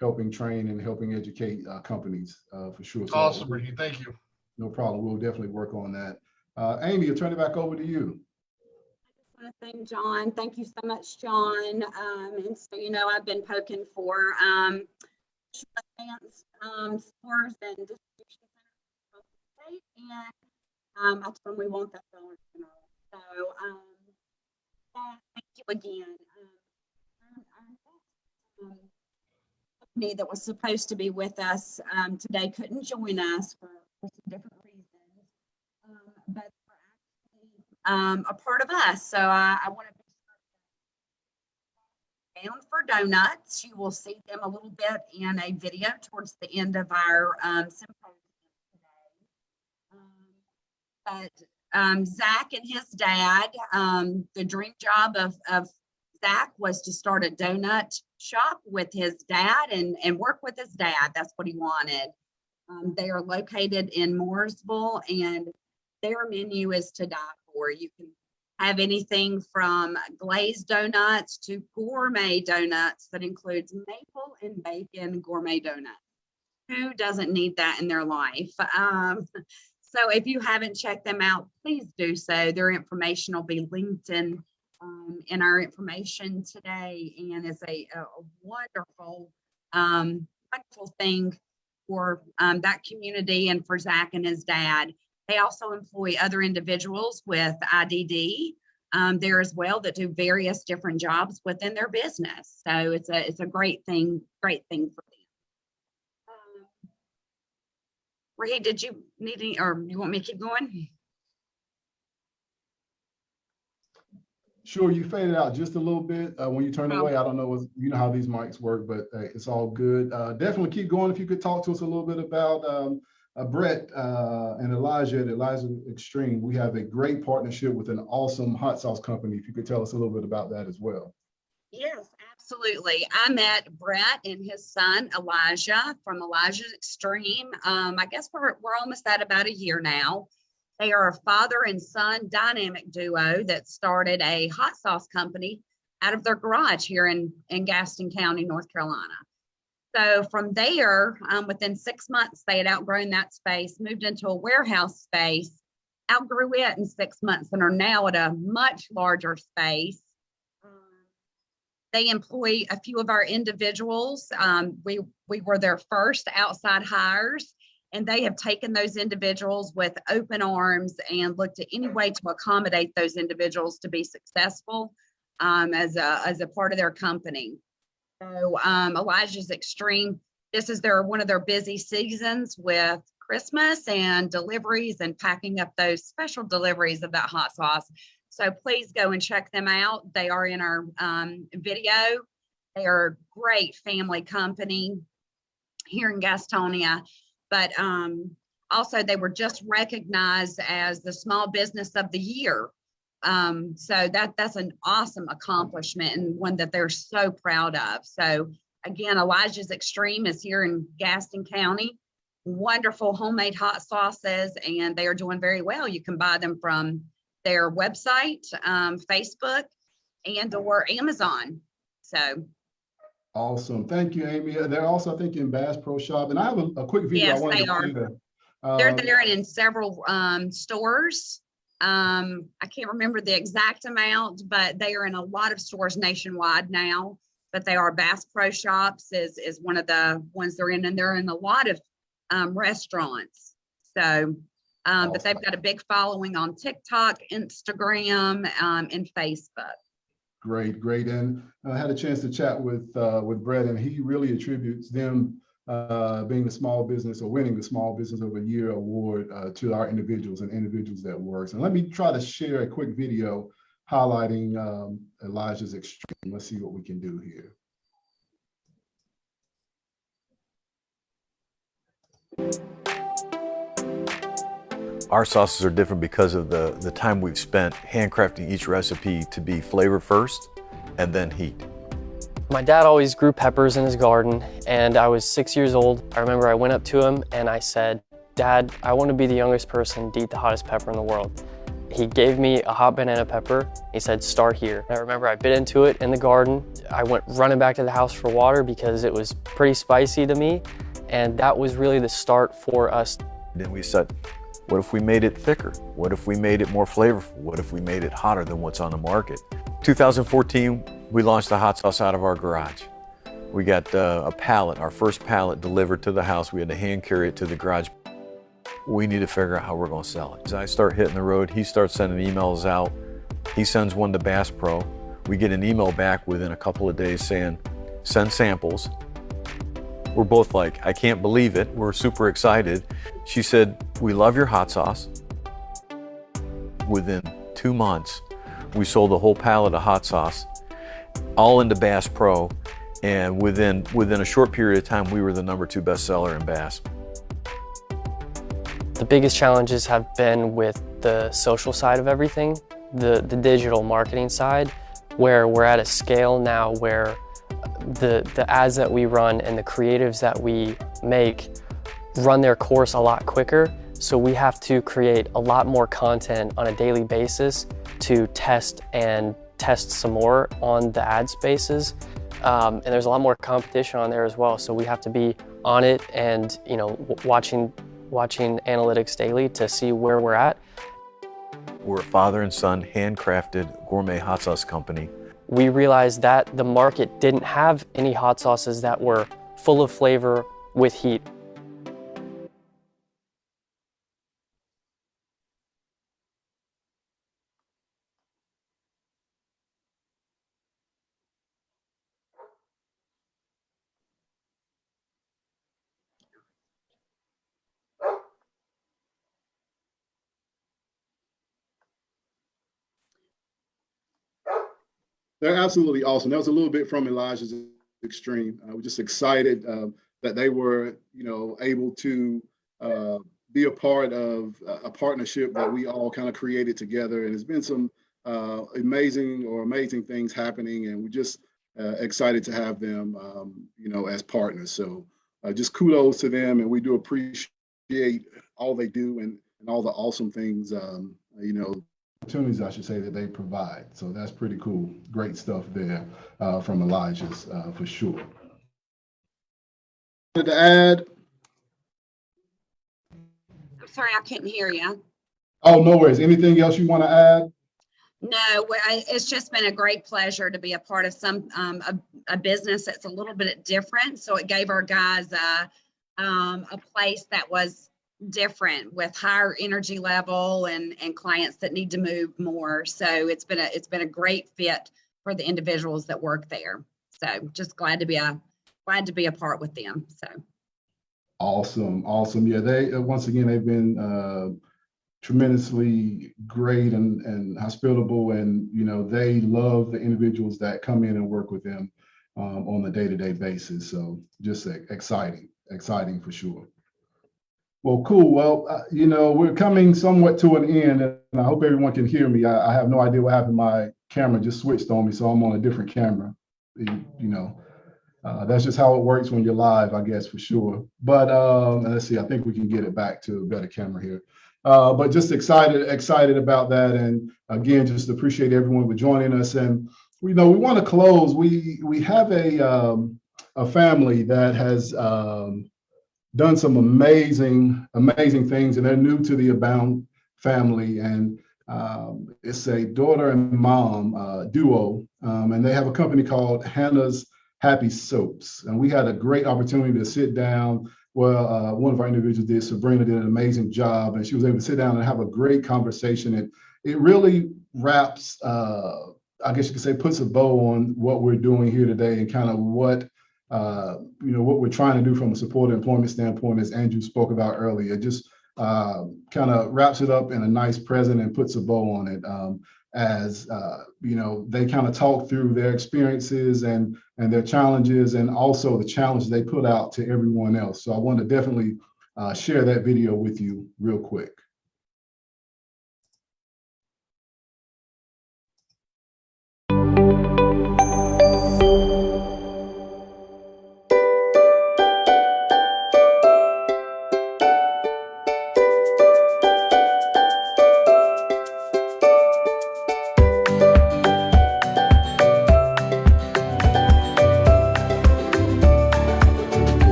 helping train and helping educate companies for sure. So, Awesome, Raheem. Thank you. No problem. We'll definitely work on that. Amy, I'll turn it back over to you. Thank John. Thank you so much, John. And so, I've been poking for advanced stores and distribution centers across the state, and I told them we want that Dollar General. So, thank you again. Our company that was supposed to be with us today couldn't join us for some different reasons, but a part of us. So I want to be Abound for Donuts. You will see them a little bit in a video towards the end of our symposium today. But Zach and his dad, the dream job of Zach was to start a donut shop with his dad and work with his dad. That's what he wanted. They are located in Mooresville, and their menu is to die for. You can have anything from glazed donuts to gourmet donuts that includes maple and bacon gourmet donuts. Who doesn't need that in their life? So if you haven't checked them out, please do so. Their information will be linked in our information today, and it's a wonderful, wonderful thing for that community and for Zach and his dad. They also employ other individuals with IDD there as well that do various different jobs within their business. So it's a great thing for them. Raheem, did you need any, or you want me to keep going? Sure, you faded out just a little bit when you turned away. I don't know, you know how these mics work, but it's all good. Definitely keep going. If you could talk to us a little bit about Brett and Elijah at Elijah Extreme. We have a great partnership with an awesome hot sauce company. If you could tell us a little bit about that as well. Yes, absolutely. I met Brett and his son Elijah from Elijah Extreme. I guess we're almost at about a year now. They are a father and son dynamic duo that started a hot sauce company out of their garage here in Gaston County, North Carolina. So from there, within 6 months, they had outgrown that space, moved into a warehouse space, outgrew it in 6 months, and are now at a much larger space. They employ a few of our individuals. We were their first outside hires, and they have taken those individuals with open arms and looked at any way to accommodate those individuals to be successful. as a part of their company. So Elijah's Extreme, this is one of their busy seasons with Christmas and deliveries and packing up those special deliveries of that hot sauce. So please go and check them out. They are in our video. They are a great family company here in Gastonia, but also they were just recognized as the Small Business of the Year. So that's an awesome accomplishment and one that they're so proud of. So again, Elijah's Extreme is here in Gaston County. Wonderful homemade hot sauces, and they are doing very well. You can buy them from their website, Facebook, and or Amazon. So Awesome. Thank you, Amy. They're also, I think, in Bass Pro Shop. And I have a quick video yes, I wanted they to are. share. They're there in several stores. I can't remember the exact amount, but they are in a lot of stores nationwide now. But they are Bass Pro Shops is one of the ones they're in, and they're in a lot of restaurants. So, but they've got a big following on TikTok, Instagram, and Facebook. Great, great. And I had a chance to chat with Brett, and he really attributes them being the small business or winning the Small Business of the Year award to our individuals and individuals that works. And let me try to share a quick video highlighting Elijah's Extreme. Let's see what we can do here. Our sauces are different because of the time we've spent handcrafting each recipe to be flavor first and then heat. My dad always grew peppers in his garden, and I was 6 years old. I remember I went up to him and I said, "Dad, I want to be the youngest person to eat the hottest pepper in the world." He gave me a hot banana pepper. He said, "Start here." I remember I bit into it in the garden. I went running back to the house for water because it was pretty spicy to me, and that was really the start for us. Then we said, what if we made it thicker? What if we made it more flavorful? What if we made it hotter than what's on the market? 2014, we launched the hot sauce out of our garage. We got a pallet, our first pallet delivered to the house. We had to hand carry it to the garage. We need to figure out how we're going to sell it. As I start hitting the road, he starts sending emails out. He sends one to Bass Pro. We get an email back within a couple of days saying, send samples. We're both like, I can't believe it. We're super excited. She said, we love your hot sauce. Within 2 months, we sold a whole pallet of hot sauce, all into Bass Pro. And within a short period of time, we were the #2 bestseller in Bass. The biggest challenges have been with the social side of everything, the digital marketing side, where we're at a scale now where the ads that we run and the creatives that we make run their course a lot quicker. So we have to create a lot more content on a daily basis to test some more on the ad spaces. And there's a lot more competition on there as well. So we have to be on it and, you know, watching analytics daily to see where we're at. We're a father and son handcrafted gourmet hot sauce company. We realized that the market didn't have any hot sauces that were full of flavor with heat. They're absolutely awesome. That was a little bit from Elijah's Extreme. We're just excited that they were, you know, able to be a part of a partnership that we all kind of created together. And there's been some amazing things happening, and we're just excited to have them, you know, as partners. So just kudos to them, and we do appreciate all they do and all the awesome things, you know, opportunities, I should say, that they provide. So that's pretty cool. Great stuff there from Elijah's for sure. To add. I'm sorry, I couldn't hear you. Oh, no worries. Anything else you want to add? No, it's just been a great pleasure to be a part of a business that's a little bit different. So it gave our guys a place that was different with higher energy level and clients that need to move more. So it's been a great fit for the individuals that work there. So just glad to be a part with them. So Awesome, awesome. Yeah, they once again they've been tremendously great and hospitable, and they love the individuals that come in and work with them on a day-to-day basis. So just exciting for sure. Well, cool. Well, we're coming somewhat to an end, and I hope everyone can hear me. I have no idea what happened. My camera just switched on me, so I'm on a different camera. That's just how it works when you're live, I guess, for sure. But let's see, I think we can get it back to a better camera here. But just excited about that. And again, just appreciate everyone for joining us. And, we want to close. We have a family that has done some amazing things, and they're new to the Abound family. And it's a daughter and mom duo, and they have a company called Hannah's Happy Soaps. And we had a great opportunity to sit down. Well, one of our individuals did. Sabrina did an amazing job, and she was able to sit down and have a great conversation. And it really wraps, I guess you could say, puts a bow on what we're doing here today, and kind of what we're trying to do from a supported employment standpoint, as Andrew spoke about earlier. Just kind of wraps it up in a nice present and puts a bow on it, as they kind of talk through their experiences and their challenges, and also the challenges they put out to everyone else. So I want to definitely share that video with you real quick.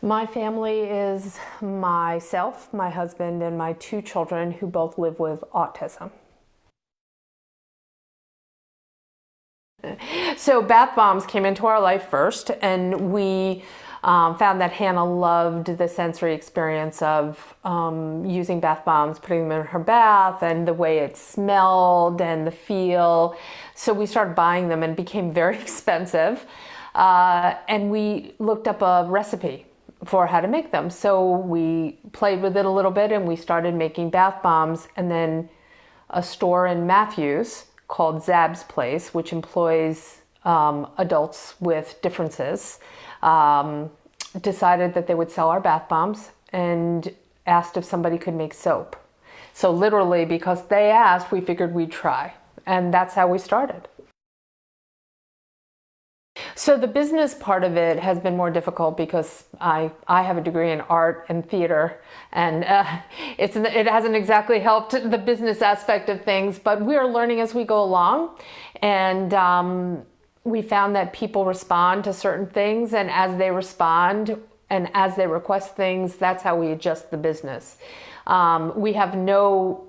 My family is myself, my husband, and my 2 children who both live with autism. So bath bombs came into our life first, and we found that Hannah loved the sensory experience of using bath bombs, putting them in her bath, and the way it smelled and the feel. So we started buying them, and became very expensive. And we looked up a recipe for how to make them. So we played with it a little bit, and we started making bath bombs. And then a store in Matthews called Zab's Place, which employs adults with differences, decided that they would sell our bath bombs, and asked if somebody could make soap. So literally, because they asked, we figured we'd try. And that's how we started. So the business part of it has been more difficult, because I have a degree in art and theater, and it hasn't exactly helped the business aspect of things, but we're learning as we go along. And we found that people respond to certain things, and as they respond and as they request things, that's how we adjust the business. We have no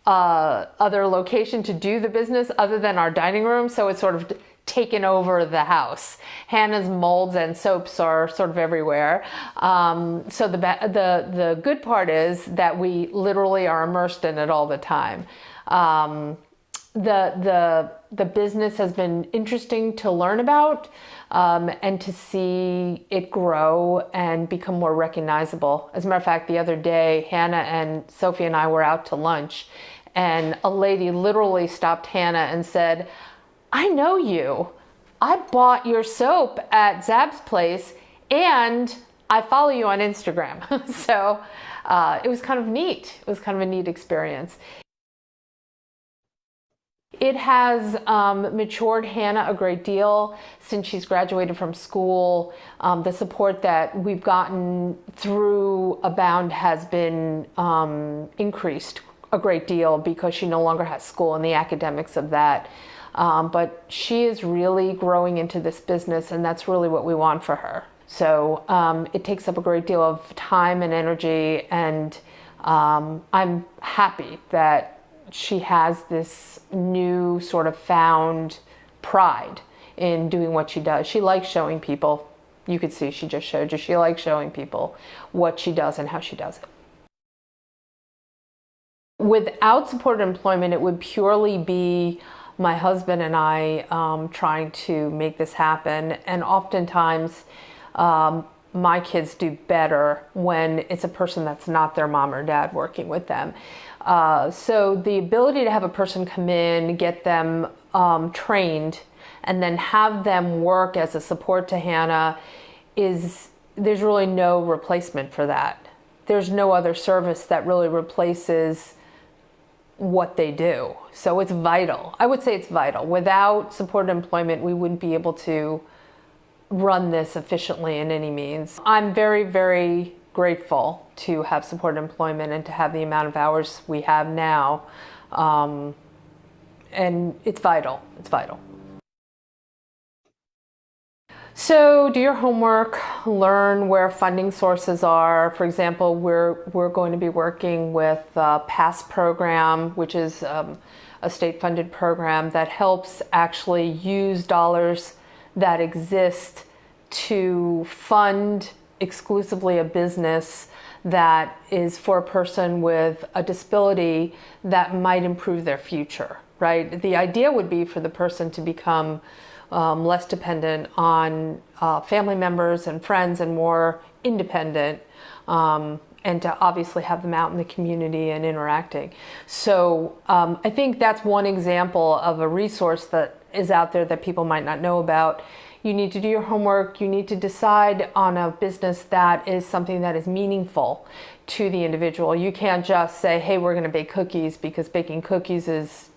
other location to do the business other than our dining room, so it's sort of taken over the house. Hannah's molds and soaps are sort of everywhere. So the good part is that we literally are immersed in it all the time. The business has been interesting to learn about, and to see it grow and become more recognizable. As a matter of fact, the other day, Hannah and Sophie and I were out to lunch, and a lady literally stopped Hannah and said, "I know you. I bought your soap at Zab's Place, and I follow you on Instagram." So it was kind of neat. It was kind of a neat experience. It has matured Hannah a great deal since she's graduated from school. The support that we've gotten through Abound has been increased a great deal, because she no longer has school and the academics of that. But she is really growing into this business, and that's really what we want for her. So it takes up a great deal of time and energy, and I'm happy that she has this new sort of found pride in doing what she does. She likes showing people. You could see she just showed you. She likes showing people what she does and how she does it. Without supported employment, it would purely be my husband and I trying to make this happen. And oftentimes, my kids do better when it's a person that's not their mom or dad working with them. So the ability to have a person come in, get them trained, and then have them work as a support to Hannah there's really no replacement for that. There's no other service that really replaces what they do. So it's vital. I would say it's vital. Without supported employment, we wouldn't be able to run this efficiently in any means. I'm very, very grateful to have supported employment and to have the amount of hours we have now. And it's vital. It's vital. So do your homework, learn where funding sources are. For example, we're going to be working with PASS program, which is a state-funded program that helps actually use dollars that exist to fund exclusively a business that is for a person with a disability that might improve their future, right? The idea would be for the person to become less dependent on family members and friends and more independent, and to obviously have them out in the community and interacting. So I think that's one example of a resource that is out there that people might not know about. You need to do your homework. You need to decide on a business that is something that is meaningful to the individual. You can't just say, hey, we're going to bake cookies because baking cookies is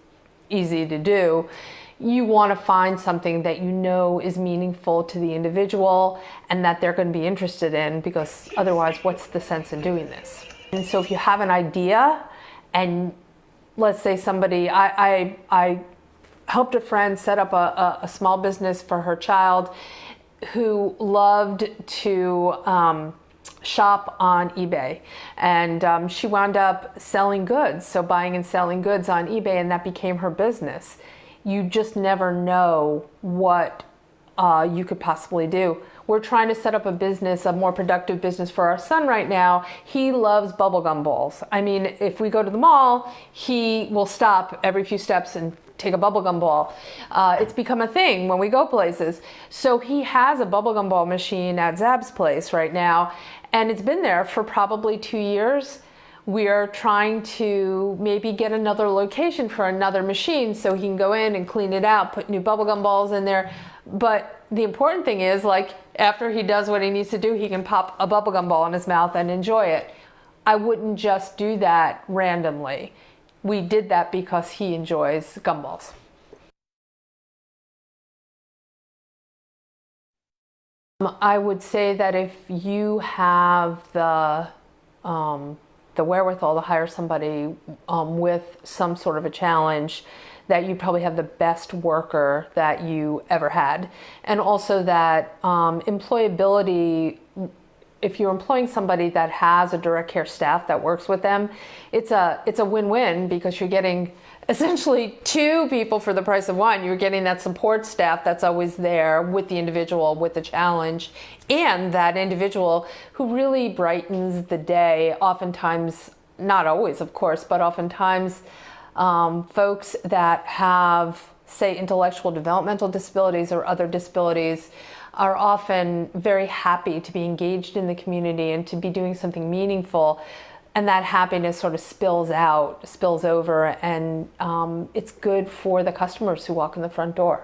easy to do. You want to find something that you know is meaningful to the individual and that they're going to be interested in, because otherwise, what's the sense in doing this? And so if you have an idea, and let's say somebody, I helped a friend set up a small business for her child who loved to shop on eBay, and she wound up selling goods, so buying and selling goods on eBay, and that became her business. You just never know what you could possibly do. We're trying to set up a business, a more productive business for our son right now. He loves bubblegum balls. I mean, if we go to the mall, he will stop every few steps and take a bubblegum ball. It's become a thing when we go places. So he has a bubblegum ball machine at Zab's place right now, and it's been there for probably 2 years. We are trying to maybe get another location for another machine so he can go in and clean it out, put new bubblegum balls in there. But the important thing is, like, after he does what he needs to do, he can pop a bubblegum ball in his mouth and enjoy it. I wouldn't just do that randomly. We did that because he enjoys gumballs. I would say that if you have the wherewithal to hire somebody with some sort of a challenge, that you probably have the best worker that you ever had. And also that employability, if you're employing somebody that has a direct care staff that works with them, it's a win-win, because you're getting essentially 2 people for the price of 1. You're getting that support staff that's always there with the individual with the challenge, and that individual who really brightens the day. Oftentimes, not always of course, but oftentimes folks that have, say, intellectual developmental disabilities or other disabilities are often very happy to be engaged in the community and to be doing something meaningful. And that happiness sort of spills over, and it's good for the customers who walk in the front door.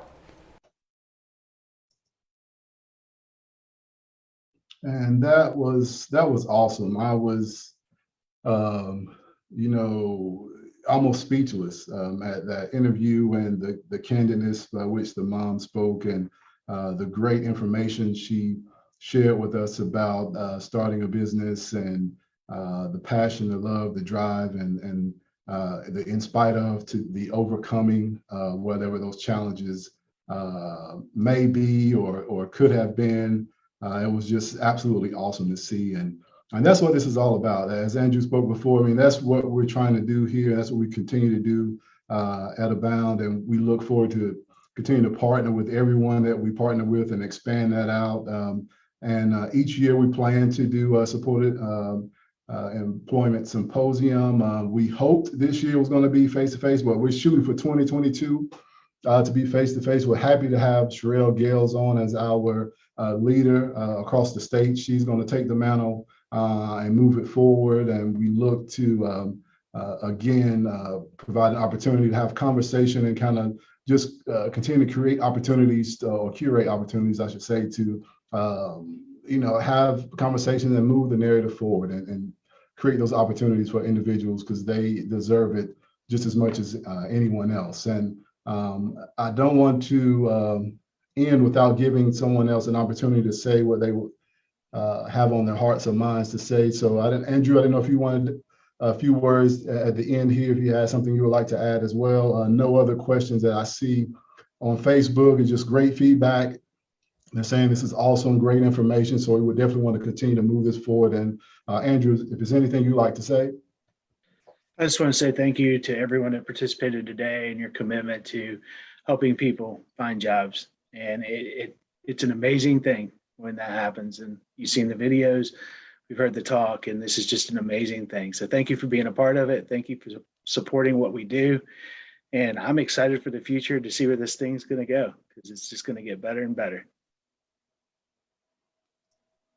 And that was awesome. I was, almost speechless at that interview, and the candidness by which the mom spoke, and the great information she shared with us about starting a business, and the passion, the love, the drive, and the in spite of, to the overcoming whatever those challenges may be or could have been. It was just absolutely awesome to see. And that's what this is all about. As Andrew spoke before, I mean, that's what we're trying to do here. That's what we continue to do at Abound. And we look forward to continue to partner with everyone that we partner with and expand that out. And each year we plan to do supported Employment Symposium. We hoped this year was going to be face-to-face, but we're shooting for 2022 to be face-to-face. We're happy to have Sherelle Gales on as our leader across the state. She's going to take the mantle and move it forward. And we look to, again, provide an opportunity to have conversation and kind of just continue to create opportunities or curate opportunities, I should say, to have conversations and move the narrative forward and create those opportunities for individuals because they deserve it just as much as anyone else. And I don't want to end without giving someone else an opportunity to say what they have on their hearts or minds to say. So Andrew, I don't know if you wanted a few words at the end here, if you had something you would like to add as well. No other questions that I see on Facebook. It's just great feedback. They're saying this is awesome, great information. So we would definitely want to continue to move this forward. And Andrew, if there's anything you'd like to say. I just want to say thank you to everyone that participated today and your commitment to helping people find jobs. And it's an amazing thing when that happens. And you've seen the videos, we've heard the talk, and this is just an amazing thing. So thank you for being a part of it. Thank you for supporting what we do. And I'm excited for the future to see where this thing's going to go because it's just going to get better and better.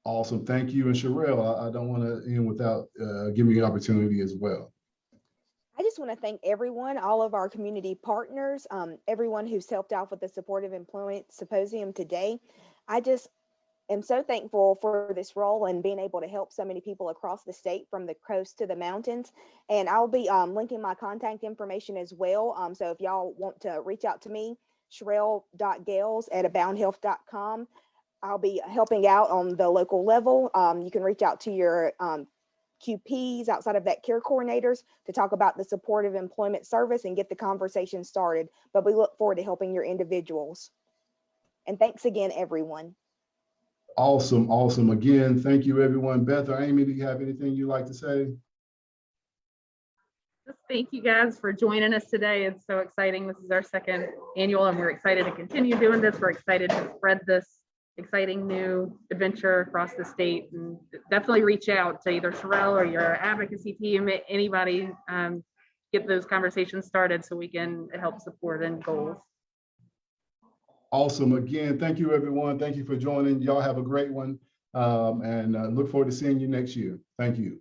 Awesome. Thank you. And Sherelle, I don't want to end without giving you an opportunity as well. I just want to thank everyone, all of our community partners, everyone who's helped out with the Supportive Employment Symposium today. I just am so thankful for this role and being able to help so many people across the state from the coast to the mountains. And I'll be linking my contact information as well. So if y'all want to reach out to me, sherelle.gales@aboundhealth.com. I'll be helping out on the local level. You can reach out to your QPs outside of that, care coordinators, to talk about the supportive employment service and get the conversation started. But we look forward to helping your individuals. And thanks again, everyone. Awesome. Awesome. Again, thank you, everyone. Beth or Amy, do you have anything you'd like to say? Just thank you guys for joining us today. It's so exciting. This is our second annual and we're excited to continue doing this. We're excited to spread this exciting new adventure across the state, and definitely reach out to either Sherelle or your advocacy team, anybody, get those conversations started so we can help support end goals. Awesome. Again, thank you, everyone. Thank you for joining. Y'all have a great one, and look forward to seeing you next year. Thank you.